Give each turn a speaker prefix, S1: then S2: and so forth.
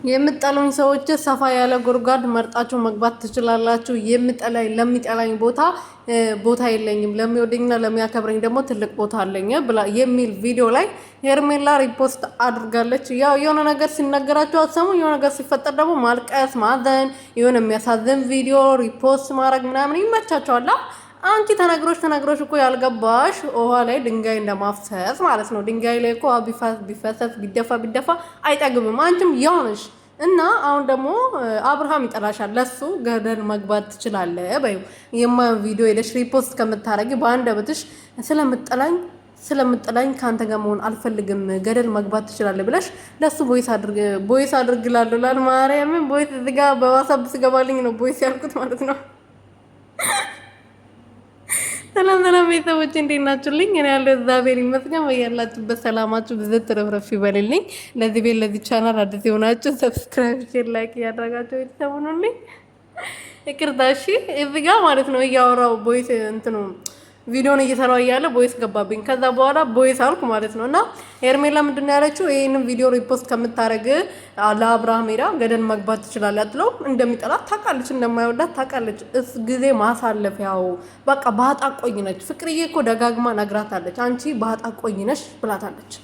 S1: የምጠሉኝ ሰዎች ሰፋ ያለ ጉድጓድ መርጣችሁ መግባት ትችላላችሁ። ለሚጠላኝ ቦታ የለኝም፣ ለሚወደኝና ለሚያከብረኝ ደግሞ ትልቅ ቦታ አለኝ ብላ የሚል ቪዲዮ ላይ ሄርሜላ ሪፖስት አድርጋለች። ያው የሆነ ነገር ሲነገራችሁ አትሰሙ፣ የሆነ ነገር ሲፈጠር ደግሞ ማልቀስ፣ ማዘን፣ የሆነ የሚያሳዝን ቪዲዮ ሪፖስት ማድረግ ምናምን ይመቻቸዋል። አንቺ ተነግሮሽ እኮ ያልገባሽ ውሃ ላይ ድንጋይ እንደማፍሰስ ማለት ነው። ድንጋይ ላይ እኮ ቢፈሰስ ቢደፋ አይጠግብም። አንቺም ያው ነሽ። እና አሁን ደግሞ አብርሃም ይጠላሻል። ለሱ ገደል መግባት ትችላለህ በይው። የማየው ቪዲዮ ሄደሽ ሪፖስት ከምታረጊ በአንደበትሽ ስለምጠላኝ ከአንተ ጋር መሆን አልፈልግም፣ ገደል መግባት ትችላለህ ብለሽ ለሱ ቦይስ አድርግላለሁ ላል ማርያምን ቦይስ እዚህ ጋር በዋትስአፕ ስገባልኝ ነው ቦይስ ያልኩት ማለት ነው። ሰላም ቤተሰቦች እንዴት ናችሁልኝ? እኔ ያለው እግዚአብሔር ይመስገን። በያላችሁበት ሰላማችሁ ብዝት ትረፍረፍ ይበልልኝ። ለዚህ ቤት ለዚህ ቻናል አዲስ የሆናችሁ ሰብስክራይብ፣ ሼር፣ ላይክ እያደረጋችሁ ቤተሰብ ሁኑልኝ። ይቅርታ እሺ። እዚህ ጋር ማለት ነው እያወራው ቦይስ እንትኑ ቪዲዮን እየሰራው እያለ ቦይስ ገባብኝ። ከዛ በኋላ ቦይስ አልኩ ማለት ነው። እና ሄርሜላ ምንድን ነው ያለችው? ይሄንን ቪዲዮ ሪፖስት ከምታረግ ለአብርሃም ሄዳ ገደል መግባት ትችላለህ አትለው። እንደሚጠላት ታውቃለች፣ እንደማይወዳት ታውቃለች። ጊዜ ማሳለፊያው በቃ ባህጣ ቆይ ነች። ፍቅርዬ እኮ ደጋግማ ነግራታለች። አንቺ ባህጣ ቆይ ነሽ ብላታለች።